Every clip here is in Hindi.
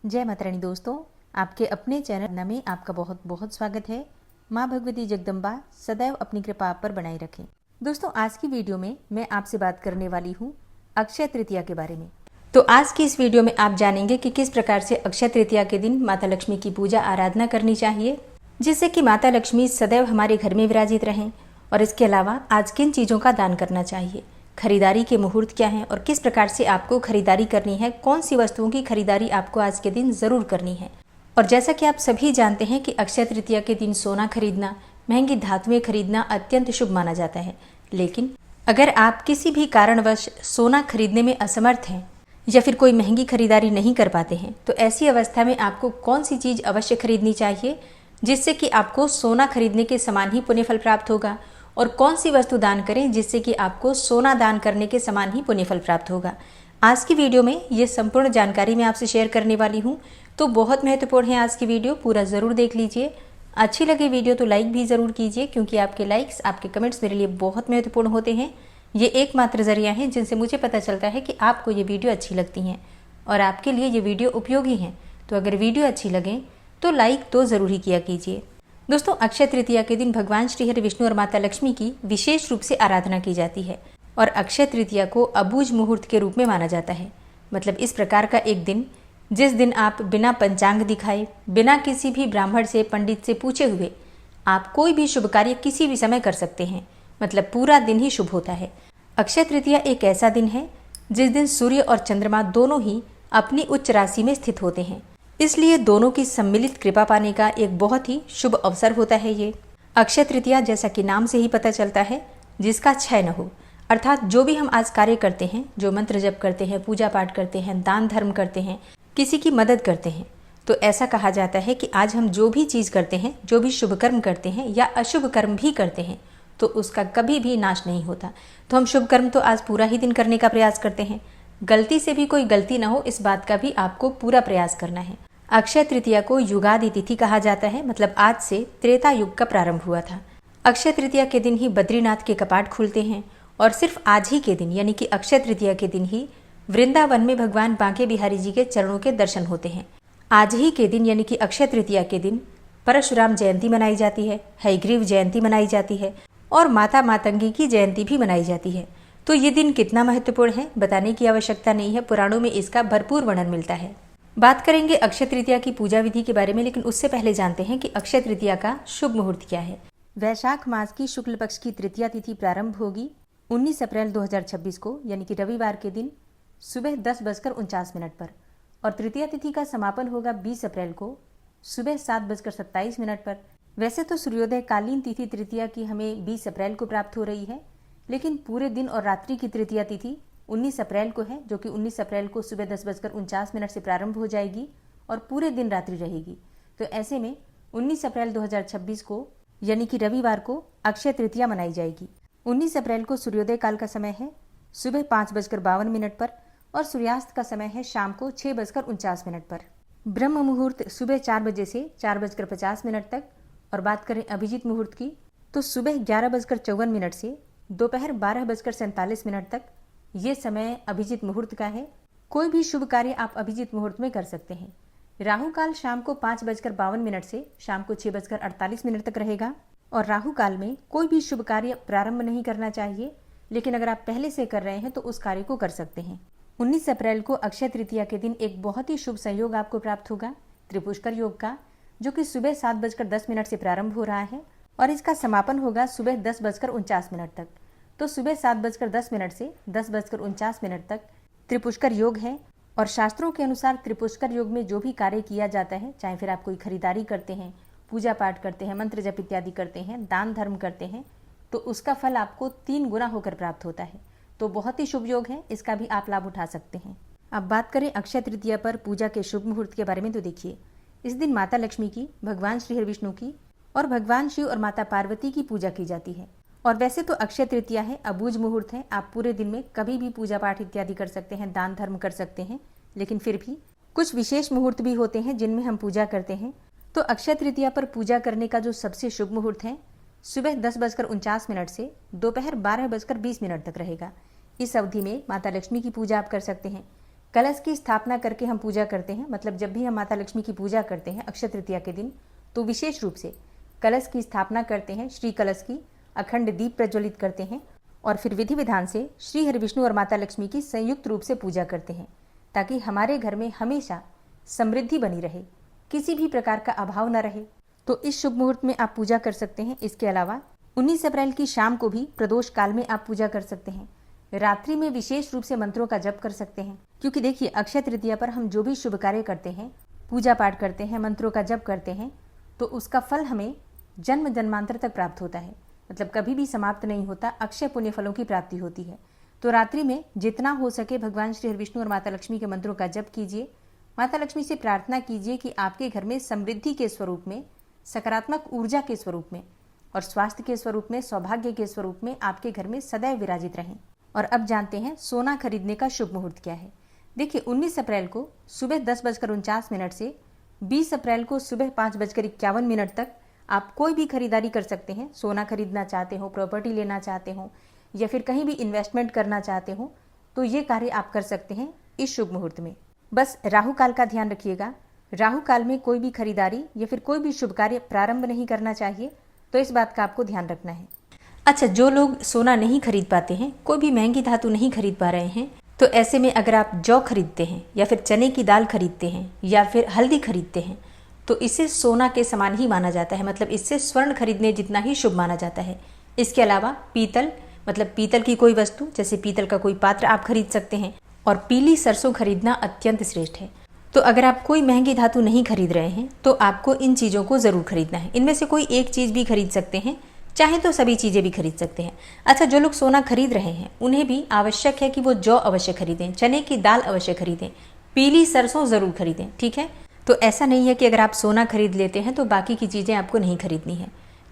जय माता रानी दोस्तों, आपके अपने चैनल में आपका बहुत बहुत स्वागत है। माँ भगवती जगदम्बा सदैव अपनी कृपा आप पर बनाए रखें। दोस्तों, आज की वीडियो में मैं आपसे बात करने वाली हूँ अक्षय तृतीया के बारे में। तो आज की इस वीडियो में आप जानेंगे कि किस प्रकार से अक्षय तृतीया के दिन माता लक्ष्मी की पूजा आराधना करनी चाहिए, जिससे कि माता लक्ष्मी सदैव हमारे घर में विराजित रहें। और इसके अलावा आज किन चीज़ों का दान करना चाहिए, खरीदारी के मुहूर्त क्या हैं और किस प्रकार से आपको खरीदारी करनी है, कौन सी वस्तुओं की खरीदारी आपको आज के दिन ज़रूर करनी है। और जैसा कि आप सभी जानते हैं कि अक्षय तृतीया के दिन सोना खरीदना, महंगी धातुएं खरीदना अत्यंत शुभ माना जाता है। लेकिन अगर आप किसी भी कारणवश सोना खरीदने में असमर्थ हैं या फिर कोई महंगी खरीदारी नहीं कर पाते हैं, तो ऐसी अवस्था में आपको कौन सी चीज़ अवश्य खरीदनी चाहिए जिससे कि आपको सोना खरीदने के समान ही पुण्यफल प्राप्त होगा, और कौन सी वस्तु दान करें जिससे कि आपको सोना दान करने के समान ही पुण्यफल प्राप्त होगा। आज की वीडियो में ये संपूर्ण जानकारी मैं आपसे शेयर करने वाली हूँ, तो बहुत महत्वपूर्ण है आज की वीडियो, पूरा ज़रूर देख लीजिए। अच्छी लगे वीडियो तो लाइक भी ज़रूर कीजिए, क्योंकि आपके लाइक्स, आपके कमेंट्स मेरे लिए बहुत महत्वपूर्ण होते हैं। ये एकमात्र जरिया है जिनसे मुझे पता चलता है कि आपको ये वीडियो अच्छी लगती हैं और आपके लिए ये वीडियो उपयोगी हैं। तो अगर वीडियो अच्छी लगे तो लाइक तो ज़रूर ही किया कीजिए। दोस्तों, अक्षय तृतीया के दिन भगवान श्री हरि विष्णु और माता लक्ष्मी की विशेष रूप से आराधना की जाती है और अक्षय तृतीया को अबूझ मुहूर्त के रूप में माना जाता है। मतलब इस प्रकार का एक दिन जिस दिन आप बिना पंचांग दिखाए, बिना किसी भी ब्राह्मण से, पंडित से पूछे हुए आप कोई भी शुभ कार्य किसी भी समय कर सकते हैं। मतलब पूरा दिन ही शुभ होता है। अक्षय तृतीया एक ऐसा दिन है जिस दिन सूर्य और चंद्रमा दोनों ही अपनी उच्च राशि में स्थित होते हैं, इसलिए दोनों की सम्मिलित कृपा पाने का एक बहुत ही शुभ अवसर होता है ये अक्षय तृतीया। जैसा कि नाम से ही पता चलता है, जिसका क्षय न हो। अर्थात जो भी हम आज कार्य करते हैं, जो मंत्र जप करते हैं, पूजा पाठ करते हैं, दान धर्म करते हैं, किसी की मदद करते हैं, तो ऐसा कहा जाता है कि आज हम जो भी चीज़ करते हैं, जो भी शुभ कर्म करते हैं या अशुभ कर्म भी करते हैं, तो उसका कभी भी नाश नहीं होता। तो हम शुभ कर्म तो आज पूरा ही दिन करने का प्रयास करते हैं, गलती से भी कोई गलती ना हो इस बात का भी आपको पूरा प्रयास करना है। अक्षय तृतीया को युगादि तिथि कहा जाता है। मतलब आज से त्रेता युग का प्रारंभ हुआ था। अक्षय तृतीया के दिन ही बद्रीनाथ के कपाट खुलते हैं और सिर्फ आज ही के दिन यानी कि अक्षय तृतीया के दिन ही वृंदावन में भगवान बांके बिहारी जी के चरणों के दर्शन होते हैं। आज ही के दिन यानी कि अक्षय तृतीया के दिन परशुराम जयंती मनाई जाती है, हयग्रीव जयंती मनाई जाती है और माता मातंगी की जयंती भी मनाई जाती है। तो ये दिन कितना महत्वपूर्ण है बताने की आवश्यकता नहीं है, पुराणों में इसका भरपूर वर्णन मिलता है। बात करेंगे अक्षय तृतीया की पूजा विधि के बारे में, लेकिन उससे पहले जानते हैं कि अक्षय तृतीया का शुभ मुहूर्त क्या है। वैशाख मास की शुक्ल पक्ष की तृतीया तिथि प्रारंभ होगी 19 अप्रैल 2026 को, यानी कि रविवार के दिन सुबह 10:49 पर, और तृतीया तिथि का समापन होगा 20 अप्रैल को सुबह 7:27 पर। वैसे तो सूर्योदय कालीन तिथि तृतीया की हमें 20 अप्रैल को प्राप्त हो रही है, लेकिन पूरे दिन और रात्रि की तृतीया तिथि 19 अप्रैल को है, जो कि 19 अप्रैल को सुबह 10:49 से प्रारंभ हो जाएगी और पूरे दिन रात्रि रहेगी। तो ऐसे में 19 अप्रैल 2026 को यानी कि रविवार को अक्षय तृतीया मनाई जाएगी। 19 अप्रैल को सूर्योदय काल का समय है सुबह 5:52 पर और सूर्यास्त का समय है शाम को 6:49 पर। ब्रह्म मुहूर्त सुबह 4 बजे से 4:50 तक। और बात करें अभिजीत मुहूर्त की, तो सुबह 11:54 से दोपहर 12:47 तक ये समय अभिजीत मुहूर्त का है। कोई भी शुभ कार्य आप अभिजीत मुहूर्त में कर सकते हैं। राहु काल शाम को 5:52 से शाम को 6:48 तक रहेगा और राहु काल में कोई भी शुभ कार्य प्रारंभ नहीं करना चाहिए, लेकिन अगर आप पहले से कर रहे हैं तो उस कार्य को कर सकते हैं। 19 अप्रैल को अक्षय तृतीया के दिन एक बहुत ही शुभ संयोग आपको प्राप्त होगा, त्रिपुष्कर योग का, जो कि सुबह 7:10 से प्रारंभ हो रहा है और इसका समापन होगा सुबह 10:49 तक। तो सुबह 7:10 से 10:49 तक त्रिपुष्कर योग है। और शास्त्रों के अनुसार त्रिपुष्कर योग में जो भी कार्य किया जाता है, चाहे फिर आप कोई खरीदारी करते हैं, पूजा पाठ करते हैं, मंत्र जप इत्यादि करते हैं, दान धर्म करते हैं, तो उसका फल आपको 3 गुना होकर प्राप्त होता है। तो बहुत ही शुभ योग है, इसका भी आप लाभ उठा सकते हैं। अब बात करें अक्षय तृतीया पर पूजा के शुभ मुहूर्त के बारे में, तो देखिए इस दिन माता लक्ष्मी की, भगवान श्री हरि विष्णु की और भगवान शिव और माता पार्वती की पूजा की जाती है। और वैसे तो अक्षय तृतीया है, अबूझ मुहूर्त है, आप पूरे दिन में कभी भी पूजा पाठ इत्यादि कर सकते हैं, दान धर्म कर सकते हैं, लेकिन फिर भी कुछ विशेष मुहूर्त भी होते हैं जिनमें हम पूजा करते हैं। तो अक्षय तृतीया पर पूजा करने का जो सबसे शुभ मुहूर्त है सुबह 10:49 से दोपहर 12:20 तक रहेगा। इस अवधि में माता लक्ष्मी की पूजा आप कर सकते हैं। कलश की स्थापना करके हम पूजा करते हैं, मतलब जब भी हम माता लक्ष्मी की पूजा करते हैं अक्षय तृतीया के दिन, तो विशेष रूप से कलश की स्थापना करते हैं, श्री कलश की अखंड दीप प्रज्वलित करते हैं और फिर विधि विधान से श्री हरि विष्णु और माता लक्ष्मी की संयुक्त रूप से पूजा करते हैं, ताकि हमारे घर में हमेशा समृद्धि बनी रहे, किसी भी प्रकार का अभाव न रहे। तो इस शुभ मुहूर्त में आप पूजा कर सकते हैं। इसके अलावा 19 अप्रैल की शाम को भी प्रदोष काल में आप पूजा कर सकते हैं। रात्रि में विशेष रूप से मंत्रों का जप कर सकते हैं, क्योंकि देखिए अक्षय तृतीया पर हम जो भी शुभ कार्य करते हैं, पूजा पाठ करते हैं, मंत्रों का जप करते हैं, तो उसका फल हमें जन्म जन्मांतर तक प्राप्त होता है, मतलब कभी भी समाप्त नहीं होता, अक्षय पुण्य फलों की प्राप्ति होती है। तो रात्रि में जितना हो सके भगवान श्री हरि विष्णु और माता लक्ष्मी के मंत्रों का जप कीजिए। माता लक्ष्मी से प्रार्थना कीजिए कि आपके घर में समृद्धि के स्वरूप में, सकारात्मक ऊर्जा के स्वरूप में और स्वास्थ्य के स्वरूप में, सौभाग्य के स्वरूप में आपके घर में सदैव विराजित रहें। और अब जानते हैं सोना खरीदने का शुभ मुहूर्त क्या है। देखिए 19 अप्रैल को सुबह 10:49 से 20 अप्रैल को सुबह 5:51 तक आप कोई भी खरीदारी कर सकते हैं। सोना खरीदना चाहते हो, प्रॉपर्टी लेना चाहते हो या फिर कहीं भी इन्वेस्टमेंट करना चाहते हो, तो ये कार्य आप कर सकते हैं इस शुभ मुहूर्त में। बस राहु काल का ध्यान रखिएगा। राहु काल में कोई भी खरीदारी या फिर कोई भी शुभ कार्य प्रारंभ नहीं करना चाहिए, तो इस बात का आपको ध्यान रखना है। अच्छा, जो लोग सोना नहीं खरीद पाते हैं, कोई भी महंगी धातु नहीं खरीद पा रहे हैं, तो ऐसे में अगर आप जौ खरीदते हैं या फिर चने की दाल खरीदते हैं या फिर हल्दी खरीदते हैं, तो इसे सोना के समान ही माना जाता है, मतलब इससे स्वर्ण खरीदने जितना ही शुभ माना जाता है। इसके अलावा पीतल, मतलब पीतल की कोई वस्तु, जैसे पीतल का कोई पात्र आप खरीद सकते हैं। और पीली सरसों खरीदना अत्यंत श्रेष्ठ है। तो अगर आप कोई महंगी धातु नहीं खरीद रहे हैं, तो आपको इन चीज़ों को ज़रूर खरीदना है। इनमें से कोई एक चीज़ भी खरीद सकते हैं, चाहे तो सभी चीज़ें भी खरीद सकते हैं। अच्छा, जो लोग सोना खरीद रहे हैं उन्हें भी आवश्यक है कि वो जौ अवश्य खरीदें, चने की दाल अवश्य खरीदें, पीली सरसों ज़रूर खरीदें, ठीक है। तो ऐसा नहीं है कि अगर आप सोना खरीद लेते हैं तो बाकी की चीज़ें आपको नहीं खरीदनी है।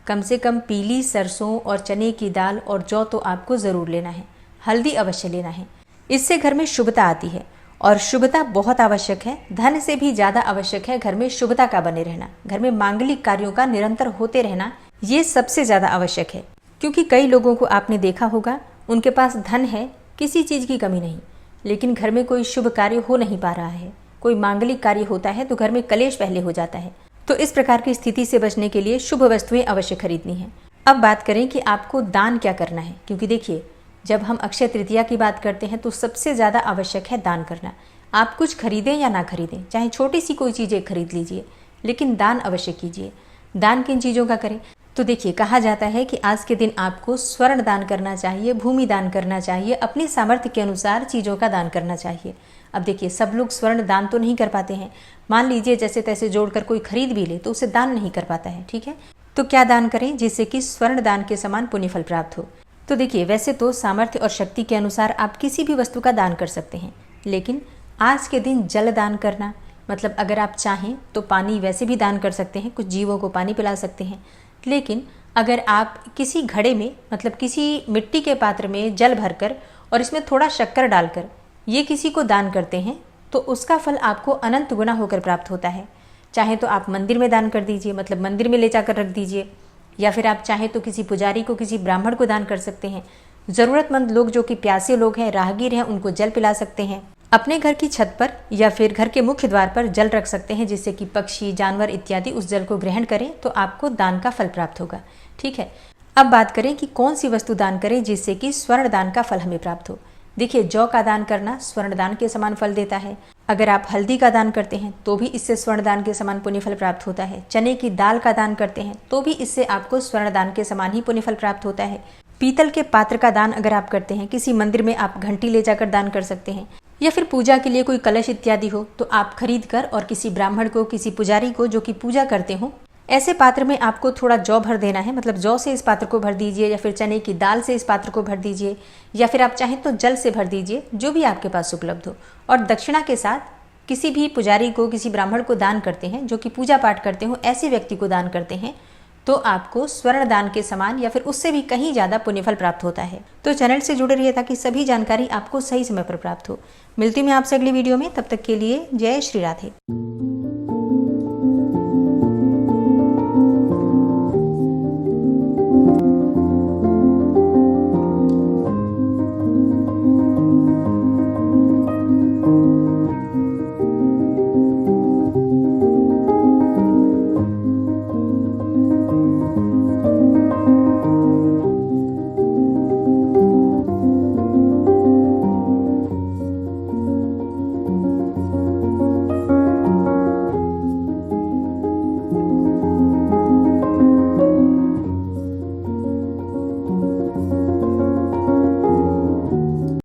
कम से कम पीली सरसों और चने की दाल और जौ तो आपको ज़रूर लेना है। हल्दी अवश्य लेना है, इससे घर में शुभता आती है और शुभता बहुत आवश्यक है। धन से भी ज़्यादा आवश्यक है घर में शुभता का बने रहना, घर में मांगलिक कार्यों का निरंतर होते रहना, ये सबसे ज़्यादा आवश्यक है। क्योंकि कई लोगों को आपने देखा होगा, उनके पास धन है, किसी चीज़ की कमी नहीं, लेकिन घर में कोई शुभ कार्य हो नहीं पा रहा है, कोई मांगलिक कार्य होता है तो घर में कलेश पहले हो जाता है। तो इस प्रकार की स्थिति से बचने के लिए शुभ वस्तुएं अवश्य खरीदनी है। अब बात करें कि आपको दान क्या करना है, क्योंकि देखिए जब हम अक्षय तृतीया की बात करते हैं तो सबसे ज़्यादा आवश्यक है दान करना। आप कुछ खरीदें या ना खरीदें, चाहे छोटी सी कोई चीज़ें खरीद लीजिए, लेकिन दान अवश्य कीजिए। दान किन चीज़ों का करें, तो देखिए कहा जाता है कि आज के दिन आपको स्वर्ण दान करना चाहिए, भूमि दान करना चाहिए, अपने सामर्थ्य के अनुसार चीज़ों का दान करना चाहिए। अब देखिए सब लोग स्वर्ण दान तो नहीं कर पाते हैं, मान लीजिए जैसे तैसे जोड़कर कोई खरीद भी ले तो उसे दान नहीं कर पाता है, ठीक है। तो क्या दान करें जिससे कि स्वर्ण दान के समान पुण्य फल प्राप्त हो। तो देखिए वैसे तो सामर्थ्य और शक्ति के अनुसार आप किसी भी वस्तु का दान कर सकते हैं, लेकिन आज के दिन जल दान करना, मतलब अगर आप चाहें तो पानी वैसे भी दान कर सकते हैं, कुछ जीवों को पानी पिला सकते हैं। लेकिन अगर आप किसी घड़े में, मतलब किसी मिट्टी के पात्र में जल भरकर और इसमें थोड़ा शक्कर डालकर ये किसी को दान करते हैं तो उसका फल आपको अनंत गुना होकर प्राप्त होता है। चाहे तो आप मंदिर में दान कर दीजिए, मतलब मंदिर में ले जाकर रख दीजिए, या फिर आप चाहें तो किसी पुजारी को, किसी ब्राह्मण को दान कर सकते हैं। ज़रूरतमंद लोग जो कि प्यासे लोग हैं, राहगीर हैं, उनको जल पिला सकते हैं। अपने घर की छत पर या फिर घर के मुख्य द्वार पर जल रख सकते हैं, जिससे कि पक्षी, जानवर इत्यादि उस जल को ग्रहण करें तो आपको दान का फल प्राप्त होगा, ठीक है। अब बात करें कि कौन सी वस्तु दान करें जिससे कि स्वर्ण दान का फल हमें प्राप्त हो। देखिए जौ का दान करना स्वर्ण दान के समान फल देता है। अगर आप हल्दी का दान करते हैं तो भी इससे स्वर्ण दान के समान पुण्य फल प्राप्त होता है। चने की दाल का दान करते हैं तो भी इससे आपको स्वर्ण दान के समान ही पुण्य फल प्राप्त होता है। पीतल के पात्र का दान अगर आप करते हैं, किसी मंदिर में आप घंटी ले जाकर दान कर सकते हैं, या फिर पूजा के लिए कोई कलश इत्यादि हो तो आप खरीद कर और किसी ब्राह्मण को, किसी पुजारी को जो कि पूजा करते हो, ऐसे पात्र में आपको थोड़ा जौ भर देना है, मतलब जौ से इस पात्र को भर दीजिए, या फिर चने की दाल से इस पात्र को भर दीजिए, या फिर आप चाहें तो जल से भर दीजिए, जो भी आपके पास उपलब्ध हो। और दक्षिणा के साथ किसी भी पुजारी को, किसी ब्राह्मण को दान करते हैं जो कि पूजा पाठ करते हो, ऐसे व्यक्ति को दान करते हैं तो आपको स्वर्ण दान के समान या फिर उससे भी कहीं ज़्यादा पुण्यफल प्राप्त होता है। तो चैनल से जुड़े रहिए ताकि सभी जानकारी आपको सही समय पर प्राप्त हो। मिलती हूँ मैं आपसे अगली वीडियो में, तब तक के लिए जय श्री राधे।